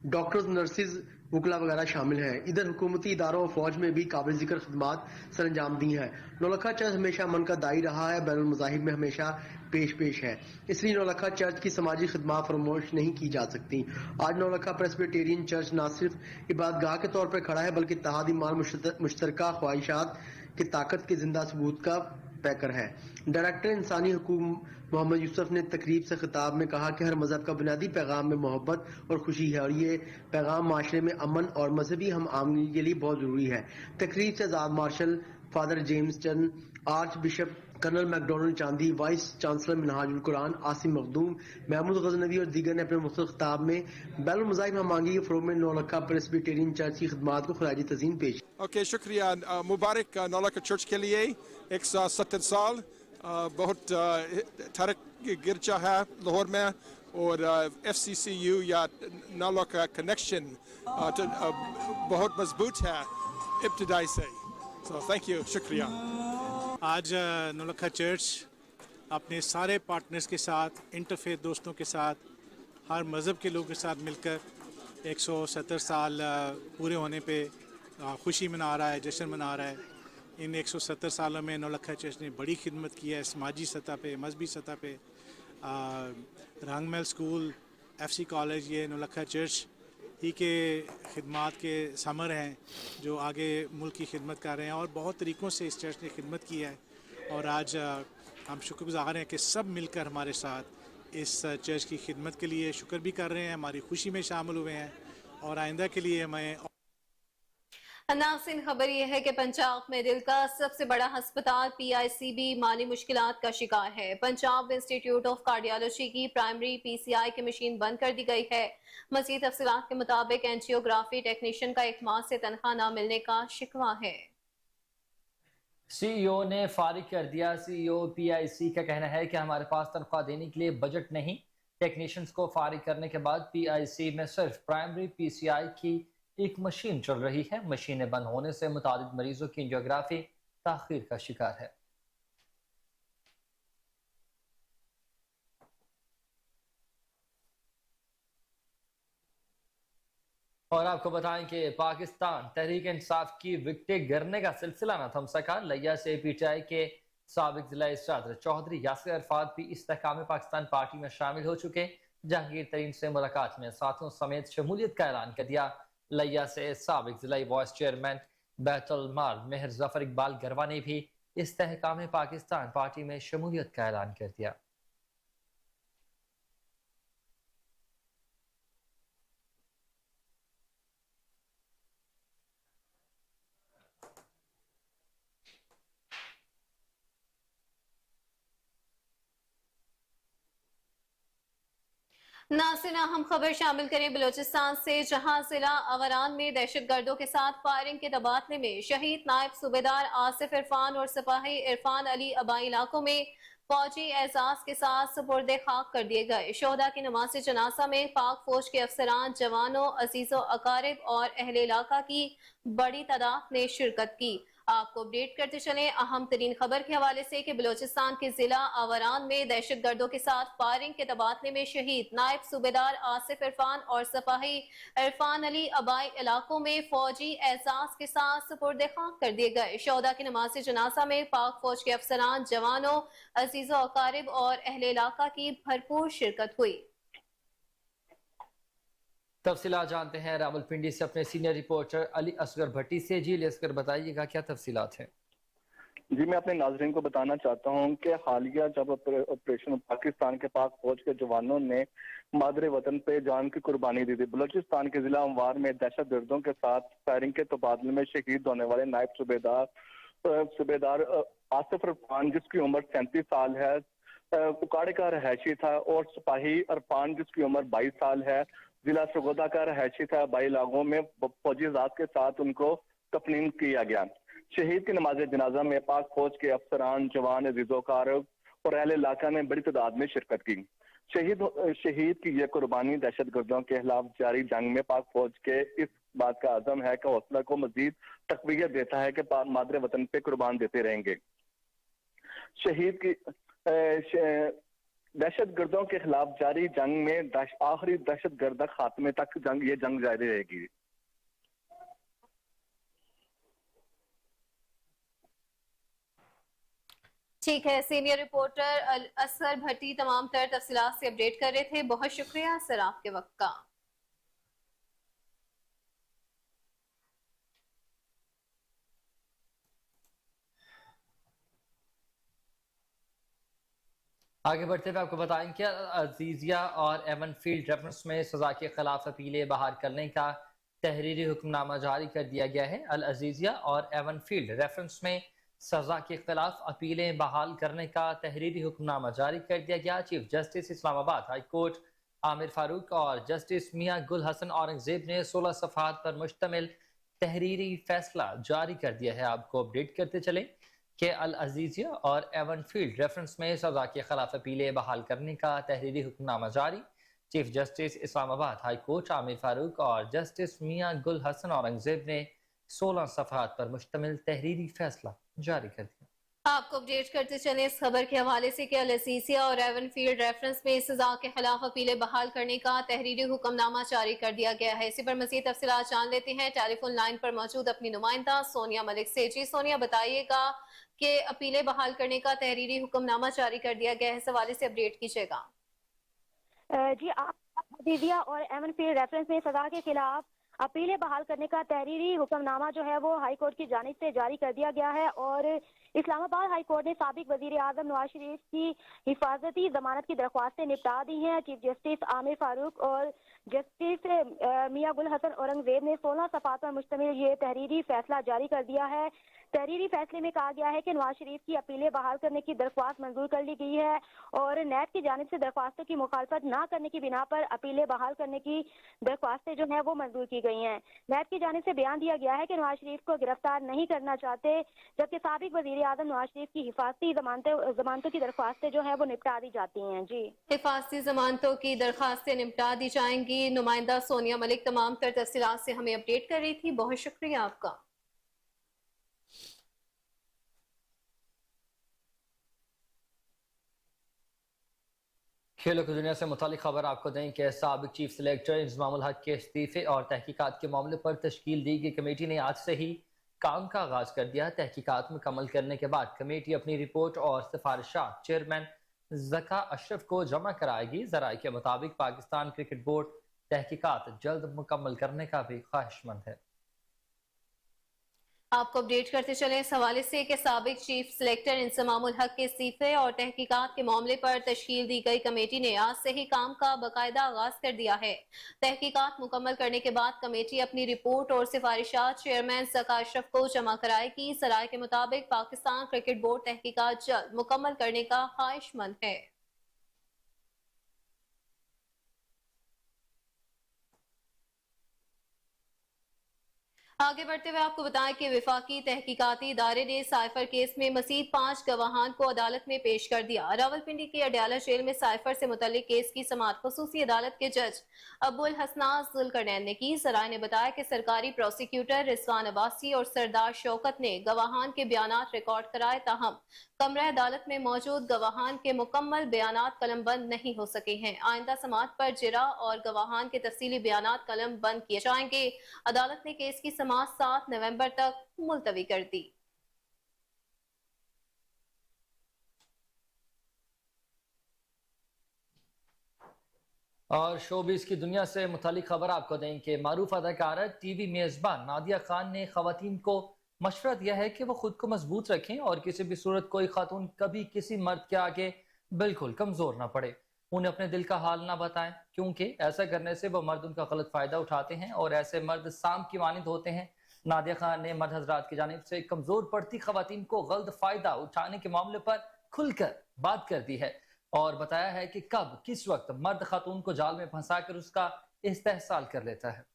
डॉक्टर्स, नर्सिस, वकला वगैरह शामिल हैं। इधर हुकूमती इदारों और फौज में भी काबिल जिक्र खिदमात सर अंजाम दी हैं। नौलखा चर्च हमेशा मन का दाई रहा है, बैनुल मज़ाहिब में हमेशा पेश है, इसलिए नौलखा चर्च की समाजी खिदमात फरमोश नहीं की जा सकती। आज नौलखा प्रेस्बिटेरियन चर्च न सिर्फ इबादतगाह के तौर पर खड़ा है, बल्कि इत्तेहादी माल मुश्तरका ख्वाहिशात की ताकत के जिंदा सबूत का पैकर है। डायरेक्टर इंसानी हुकूक मोहम्मद यूसुफ ने तकरीब से खिताब में कहा कि हर मजहब का बुनियादी पैगाम में मोहब्बत और खुशी है, और ये पैगाम माशरे में अमन और मजहबी हम आमनी के लिए बहुत जरूरी है। तकरीब से आजाद मार्शल फादर जेम्स चंद, आर्च बिशप कर्नल मैकडोनल्ड चांदी, वाइस चांसलर मिनहाजुल कुरान आसिम मखदूम, महमूद गजनवी और दीगर ने अपने मुख्तलिफ खिताब में बैनुल मज़ाहिब हमांगी के फ़रोग़ में नौलखा प्रेस्बिटेरियन चर्च की खिदमात को खराज तज़ीम पेश। ओके, शुक्रिया। मुबारक नौलखा चर्च के लिए 170 साल। बहुत ठरक गिरजा है लाहौर में, और FCCU या नौलखा कनेक्शन बहुत मजबूत है इब्तिदाई से। सो थैंक यू, शुक्रिया। आज नौलखा चर्च अपने सारे पार्टनर्स के साथ, इंटरफेथ दोस्तों के साथ, हर मज़हब के लोगों के साथ मिलकर 170 साल पूरे होने पे खुशी मना रहा है, जश्न मना रहा है। इन 170 सालों में नौलखा चर्च ने बड़ी खिदमत की है, समाजी सतह पे, मजहबी सतह पे। रंगमहल स्कूल, FC कॉलेज, ये नौलखा चर्च ही के खिदमात के समर हैं जो आगे मुल्क की खिदमत कर रहे हैं, और बहुत तरीक़ों से इस चर्च ने खिदमत की है। और आज हम शुक्रगुज़ार हैं कि सब मिलकर हमारे साथ इस चर्च की खिदमत के लिए शुक्र भी कर रहे हैं, हमारी खुशी में शामिल हुए हैं, और आइंदा के लिए हमें। नाज़रीन, खबर यह है कि पंजाब में दिल का सबसे बड़ा अस्पताल PICB माली मुश्किलात का शिकार है। पंजाब इंस्टीट्यूट ऑफ कार्डियोलॉजी की प्राइमरी PCI की मशीन बंद कर दी गई है। मज़ीद तफसीलात के मुताबिक एंजियोग्राफी टेक्नीशियन का 1 माह से तनख्वाह न मिलने का शिकवा है। CEO ने फारिग कर दिया। CEO PIC का कहना है कि हमारे पास तनख्वाह देने के लिए बजट नहीं। टेक्नीशियंस को फारिग करने के बाद PIC में सिर्फ प्राइमरी PCI की एक मशीन चल रही है। मशीनें बंद होने से मुतादिद मरीजों की एंजियोग्राफी ताखीर का शिकार है। और आपको बताएं कि पाकिस्तान तहरीक इंसाफ की विकटें गिरने का सिलसिला न थम सका। लिया से PTI के साबिक जिला सदर चौधरी यासिर अरफात भी इस्तेहकाम पाकिस्तान पार्टी में शामिल हो चुके। जहांगीर तरीन से मुलाकात में साथियों समेत शमूलियत का ऐलान कर दिया। लिया से साबिक जिला वाइस चेयरमैन बैतुल माल मेहर जफर इकबाल गरवा ने भी इस्तेहकाम पाकिस्तान पार्टी में शमूलियत का ऐलान कर दिया। नासिर अहम खबर शामिल करें बलूचिस्तान से, जहां जिला अवरान में दहशतगर्दों के साथ फायरिंग के तबादले में शहीद नायब सूबेदार आसिफ इरफान और सिपाही इरफान अली अबाई इलाकों में फौजी एजाज के साथ सुपुर्दे खाक कर दिए गए। शोहदा की नमाज जनाजा में पाक फौज के अफसरान, जवानों, अजीजों, अकारिब और अहले इलाका की बड़ी तादाद ने शिरकत की। आपको अपडेट करते चले अहम तरीन खबर के हवाले से कि बलूचिस्तान के जिला आवारान में दहशतगर्दों के साथ फायरिंग के तबादले में शहीद नायब सूबेदार आसिफ इरफान और सिपाही इरफान अली अबाई इलाकों में फौजी एजाज के साथ सुपुर्दे खाक कर दिए गए। शोहदा की नमाज जनाजा में पाक फौज के अफसरान, जवानों, अजीजों, अकारिब और अहले इलाका की भरपूर शिरकत हुई। तफसीलात जानते हैं रावलपिंडी से अपने सीनियर रिपोर्टर अली असगर भट्टी से। जी अली असगर, बताइएगा क्या तफसीलात हैं? जी, मैं अपने नाज़रीन को बताना चाहता हूं कि हालिया जब ऑपरेशन पाकिस्तान के पाक फौज के जवानों ने मादरे वतन पे जान की कुर्बानी दी थी, बलूचिस्तान के जिला अमवार में दहशत गर्दों के साथ फायरिंग के तबादले में शहीद होने वाले नायब सूबेदार आसिफ इरफान, जिसकी उम्र 37 साल है, उकाड़े का रहायशी था, और सिपाही इरफान, जिसकी उम्र 22 साल है, जिला सरगोदा का रहायशी था। 22 इलाकों में फौजी जात के साथ उनको तफनीम किया गया। शहीद की नमाज जनाजा में पाक फौज के अफसरान, जवान, अजीजोकार और अहले इलाका ने बड़ी तादाद में शिरकत की। शहीद की यह कुर्बानी दहशत गर्दों के खिलाफ जारी जंग में पाक फौज के इस बात का आज़म है कि हौसला को मजीद तकवीत देता है कि मादरे वतन पे कुर्बान देते रहेंगे। शहीद की दहशत गर्दों के खिलाफ जारी जंग में आखिरी दहशत गर्द खात्मे तक ये जंग जारी रहेगी। ठीक है, सीनियर रिपोर्टर असगर भट्टी तमाम तर तफसीलात से अपडेट कर रहे थे। बहुत शुक्रिया सर आपके वक्त का। आगे बढ़ते हुए आपको बताएं कि अजीजिया और एवन फील्ड रेफरेंस में सजा के खिलाफ अपीलें बहाल करने का तहरीरी हुक्मनामा जारी कर दिया गया है। अल अजीजिया और एवन फील्ड रेफरेंस में सजा के खिलाफ अपीलें बहाल करने का तहरीरी हुक्मनामा जारी कर दिया गया। Chief justice Islamabad high court Aamir Farooq और जस्टिस मियां गुल हसन औरंगजेब ने 16 सफ़हात पर मुश्तमिल तहरीरी फैसला जारी कर दिया है। आपको अपडेट करते चले कि अल अजीजिया और एवन फील्ड रेफरेंस में सजा के खिलाफ अपीलें बहाल करने का तहरीरी हुक्मनामा जारी। Chief justice Islamabad high court Aamir Farooq और जस्टिस मियां गुल हसन औरंगजेब ने 16 सफ़हात पर मुश्तमिल तहरीरी फैसला जारी कर दिया। आपको अपडेट करते चले इस खबर के हवाले से कि अल अजीजिया और एवन फील्ड रेफरेंस में सजा के खिलाफ अपीलें बहाल करने का तहरीरी हुक्मनामा जारी कर दिया गया है। इसी पर मज़ीद तफसीलात जान लेते हैं टेलीफोन लाइन पर मौजूद अपनी नुमाइंदा सोनिया मलिक से। जी सोनिया, बताइएगा कि अपीलें बहाल करने का तहरीरी हुक्मनामा जारी कर दिया गया है, इस हवाले से अपडेट कीजिएगा। जी, अजीजिया और एवन फील्ड रेफरेंस में सजा के खिलाफ अपीलें बहाल करने का तहरीरी हुक्मनामा जो है वो हाई कोर्ट की जानिब से जारी कर दिया गया है और इस्लामाबाद हाई कोर्ट ने साबिक वजीर आजम नवाज शरीफ की हिफाजती जमानत की दरख्वास्तें निपटा दी हैं। चीफ जस्टिस आमिर फारूक और जस्टिस मियां गुल हसन औरंगजेब ने 16 सफ़हात पर मुश्तमिल ये तहरीरी फैसला जारी कर दिया है। तहरीरी फैसले में कहा गया है कि नवाज शरीफ की अपीलें बहाल करने की दरख्वास्त मंजूर कर ली गई है और नेट की जानिब से दरख्वास्तों की मुखालफत न करने की बिना पर अपीलें बहाल करने की दरख्वास्तें जो हैं वो मंजूर की गई हैं। नेट की जानिब से बयान दिया गया है कि नवाज शरीफ को गिरफ्तार नहीं करना चाहते, जबकि साबिक वजीर आजम नवाज शरीफ की हिफाजती जमानतों की दरख्वास्तें जो है वो निपटा दी जाती हैं। जी, हिफाजती जमानतों की दरख्वास्तें निपटा दी जाएंगी। नुमाइंदा सोनिया मलिक तमाम तर तफसीलात से हमें अपडेट कर रही थी। बहुत शुक्रिया आपका। खेलों की दुनिया से मुतालिक खबर आपको दें कि साबिक चीफ सिलेक्टर इंजमामुल हक के इस्तीफे और तहकीकात के मामले पर तश्कील दी गई कमेटी ने आज से ही काम का आगाज कर दिया। तहकीकात मुकम्मल करने के बाद कमेटी अपनी रिपोर्ट और सिफारिशात चेयरमैन ज़का अशरफ को जमा कराएगी। ज़राए के मुताबिक पाकिस्तान क्रिकेट बोर्ड तहकीकात जल्द मुकम्मल करने का भी ख्वाहिशमंद है। आपको अपडेट करते चले इस हवाले से कि साबिक चीफ सिलेक्टर इंजमामुल हक के इस्तीफे और तहकीकात के मामले पर तश्कील दी गई कमेटी ने आज से ही काम का बाकायदा आगाज कर दिया है। तहकीकात मुकम्मल करने के बाद कमेटी अपनी रिपोर्ट और सिफारिशात चेयरमैन ज़का अशरफ को जमा कराएगी। सराय के मुताबिक पाकिस्तान क्रिकेट बोर्ड तहकीकात जल्द मुकम्मल करने का ख्वाहिशमंद है। आगे बढ़ते हुए आपको बताएं कि विफाकी तहकीकाती इदारे ने साइफर केस में मजीद 5 गवाहान को अदालत में पेश कर दिया। रावलपिंडी की अडयाला जेल में साइफर से मुतल्लिक केस की समाअत खुसूसी अदालत के जज अबुल हसनाज जुल्करनैन ने की। जराए ने बताया कि सरकारी प्रोसिक्यूटर रिजवान अब्बासी और सरदार शौकत ने गवाहान के बयानात रिकॉर्ड कराए, ताहम कमरा अदालत में मौजूद गवाहान के मुकम्मल बयानात कलमबंद नहीं हो सके हैं। आइंदा समाअत पर जिरा और गवाहान के तफसीली बयानात कलम बंद किए जाएंगे। अदालत ने केस की समाअत 7 नवंबर तक मुलतवी कर दी। और शोबिस की दुनिया से मुतालिक खबर आपको दें कि मारूफ अदाकारा टीवी मेजबान नादिया खान ने खवातीन को मशवरा दिया है कि वो खुद को मजबूत रखें और किसी भी सूरत कोई खातून कभी किसी मर्द के आगे बिल्कुल कमजोर ना पड़े, उन्हें अपने दिल का हाल ना बताएं, क्योंकि ऐसा करने से वो मर्द उनका गलत फायदा उठाते हैं और ऐसे मर्द सांप की मानिंद होते हैं। नादिया खान ने मर्द हजरात की जानिब से कमजोर पड़ती खवातीन को गलत फायदा उठाने के मामले पर खुलकर बात कर दी है और बताया है कि कब किस वक्त मर्द खातून को जाल में फंसाकर उसका इस्तेहसाल कर लेता है।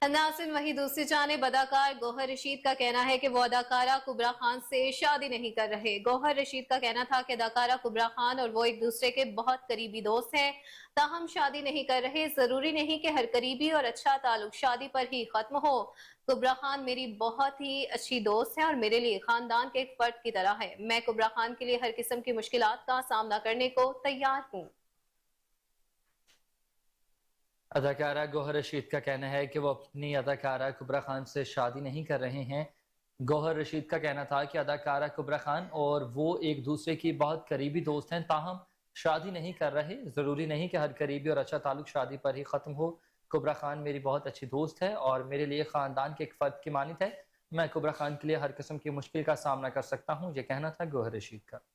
नाज़रीन, वही दूसरी जानिब अदाकार गौहर रशीद का कहना है कि वो अदाकारा कुबरा खान से शादी नहीं कर रहे। गौहर रशीद का कहना था कि अदाकारा कुबरा खान और वो एक दूसरे के बहुत करीबी दोस्त हैं, ताहम शादी नहीं कर रहे। जरूरी नहीं कि हर करीबी और अच्छा ताल्लुक शादी पर ही खत्म हो। कुबरा खान मेरी बहुत ही अच्छी दोस्त है और मेरे लिए खानदान के एक फर्द की तरह है। मैं कुबरा खान के लिए हर किस्म की मुश्किलात का सामना करने को तैयार हूँ। अदाकारा गौहर रशीद का कहना है कि वो अपनी अदाकारा कुबरा खान से शादी नहीं कर रहे हैं। गौहर रशीद का कहना था कि अदाकारा कुबरा खान और वो एक दूसरे की बहुत करीबी दोस्त हैं, ताहम शादी नहीं कर रहे। ज़रूरी नहीं कि हर करीबी और अच्छा ताल्लुक शादी पर ही ख़त्म हो। कुबरा खान मेरी बहुत अच्छी दोस्त है और मेरे लिए ख़ानदान के एक फ़र्द की मानित है। मैं कुबरा खान के लिए हर किस्म की मुश्किल का सामना कर सकता हूँ, ये कहना था गौहर रशीद का।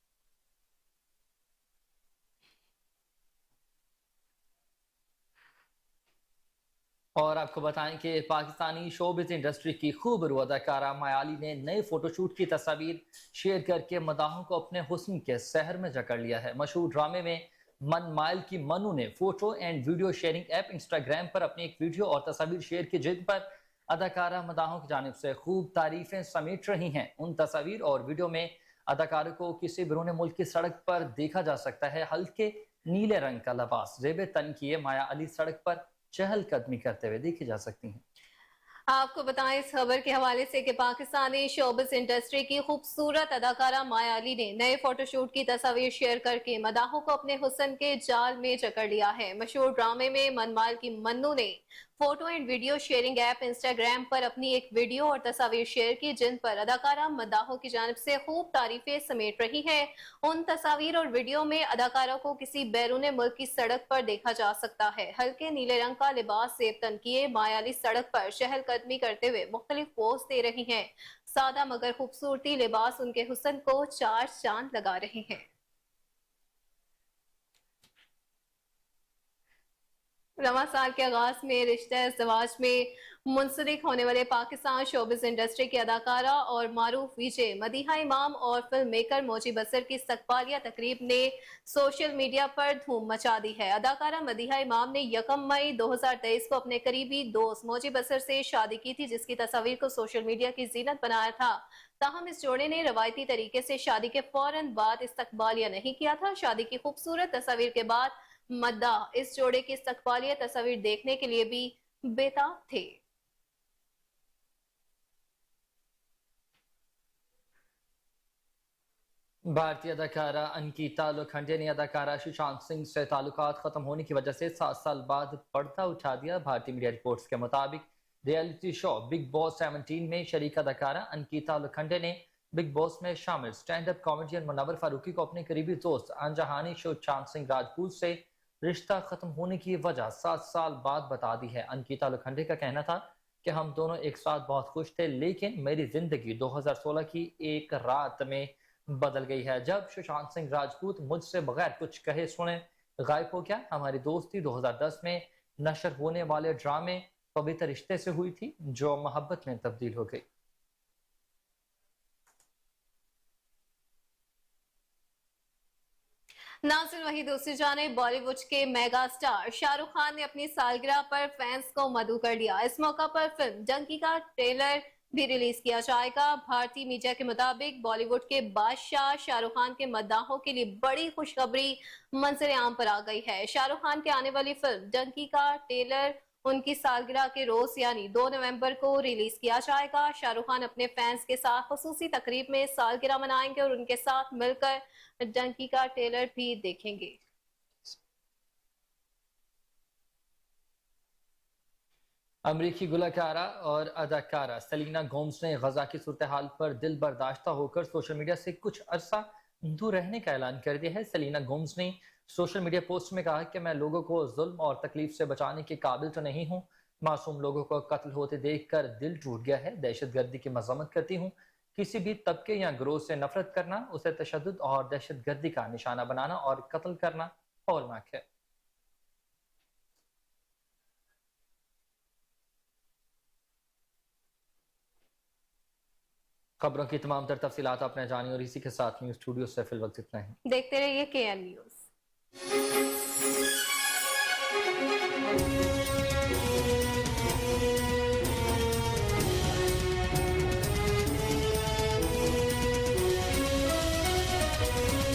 और आपको बताएं कि पाकिस्तानी शोबिज़ इंडस्ट्री की खूबरू अदाकारा माया अली ने नए फोटोशूट की तस्वीर शेयर करके मदाहों को अपने हुस्न के सहर में जकड़ लिया है। मशहूर ड्रामे में मन माइल की मनु ने photo and video sharing app Instagram पर अपनी एक वीडियो और तस्वीर शेयर की, जिन पर अदाकारा मदाहों की जानिब से खूब तारीफें समेट रही हैं। उन तस्वीर और वीडियो में अदाकारा को किसी बैरून मुल्क की सड़क पर देखा जा सकता है। हल्के नीले रंग का लिबास ज़ेब तन किए माया अली सड़क पर चहलकदमी करते हुए देखी जा सकती हैं। आपको बताएं इस खबर के हवाले से कि पाकिस्तानी शोबिस इंडस्ट्री की खूबसूरत अदाकारा माया अली ने नए फोटोशूट की तस्वीर शेयर करके मदाहों को अपने हुस्न के जाल में जकड़ लिया है। मशहूर ड्रामे में मनमाल की मन्नू ने photo and video sharing app Instagram पर अपनी एक वीडियो और तस्वीर शेयर की, जिन पर अदाकारा मदाहों की जानिब से खूब तारीफें समेट रही है। उन तस्वीर और वीडियो में अदाकारा को किसी बैरून मुल्क की सड़क पर देखा जा सकता है। हल्के नीले रंग का लिबास ज़ेब तन किए माया अली सड़क पर चहलकदमी करते हुए मुख्तलिफ पोज दे रही हैं। सादा मगर खूबसूरती लिबास उनके हुस्न को चार चांद लगा रहे हैं। रवा साल के आगाज में रिश्ते इज़्दिवाज में मुंसलिक होने वाले पाकिस्तान शोबिस इंडस्ट्री की अदाकारा और मारूफ विजय मदीहा इमाम और फिल्म मेकर मौजी बसर की इस्तकबालिया तकरीब ने सोशल मीडिया पर धूम मचा दी है। अदाकारा मदीहा इमाम ने 1 मई 2023 को अपने करीबी दोस्त मौजी बसर से शादी की थी, जिसकी तस्वीर को सोशल मीडिया की जीनत बनाया था। ताहम इस जोड़े ने रवायती तरीके से शादी के फौरन बाद इस्तकबालिया नहीं किया था। शादी की खूबसूरत तस्वीर के बाद मद्दाह इस जोड़े की इस्तकबालिया तस्वीर देखने के लिए भी बेताब थे। भारतीय अदाकारा अंकिता लोखंडे ने अदाकारा सुशांत सिंह से ताल्लुकात खत्म होने की वजह से 7 साल बाद पर्दा उठा दिया। भारतीय मीडिया रिपोर्ट्स के मुताबिक रियलिटी शो बिग बॉस 17 में शरीक अदाकारा अंकिता लोखंडे ने बिग बॉस में शामिल stand up comedian Munawar Faruqui को अपने करीबी दोस्त अनजहानी सुशांत सिंह राजपूत से रिश्ता खत्म होने की वजह 7 साल बाद बता दी है। अंकिता लोखंडे का कहना था कि हम दोनों एक साथ बहुत खुश थे, लेकिन मेरी जिंदगी 2016 की एक रात में बदल गई है, जब सुशांत सिंह राजपूत मुझसे बगैर कुछ कहे सुने गायब हो गया। हमारी दोस्ती 2010 में नशर होने वाले ड्रामे पवित्र रिश्ते से हुई थी, जो मोहब्बत में तब्दील हो गई। नाज़रीन, वही दूसरी जानिब बॉलीवुड के मेगा स्टार शाहरुख खान ने अपनी सालगिरह पर फैंस को मदऊ कर लिया। इस मौका पर फिल्म डंकी का ट्रेलर भी रिलीज किया जाएगा। भारतीय मीडिया के मुताबिक बॉलीवुड के बादशाह शाहरुख खान के मद्दाहों के लिए बड़ी खुशखबरी मंजर आम पर आ गई है। शाहरुख खान के आने वाली फिल्म डंकी का ट्रेलर उनकी सालगिरह के रोज यानी 2 नवंबर को रिलीज किया जाएगा। शाहरुख खान अपने फैंस के साथ खुसूसी तकरीब में सालगिरह मनाएंगे और उनके साथ मिलकर डंकी का ट्रेलर भी देखेंगे। अमरीकी गुलकारा और अदाकारा सेलिना गोम्स ने गजा की सूरत हाल पर दिल बर्दाश्ता होकर सोशल मीडिया से कुछ अरसा दूर रहने का ऐलान कर दिया है। सेलिना गोम्स ने सोशल मीडिया पोस्ट में कहा कि मैं लोगों को जुल्म और तकलीफ से बचाने के काबिल तो नहीं हूँ। मासूम लोगों को कत्ल होते देखकर दिल टूट गया है। दहशतगर्दी की मजम्मत करती हूँ। किसी भी तबके या ग्रोह से नफरत करना, उसे तशद्दुद और दहशतगर्दी का निशाना बनाना और कत्ल करना हौलनाक है। खबरों की तमाम तर तफसीलात आपने जानी और इसी के साथ न्यूज़ स्टूडियो से फिल वक्त इतना ही। देखते रहिए KN न्यूज़।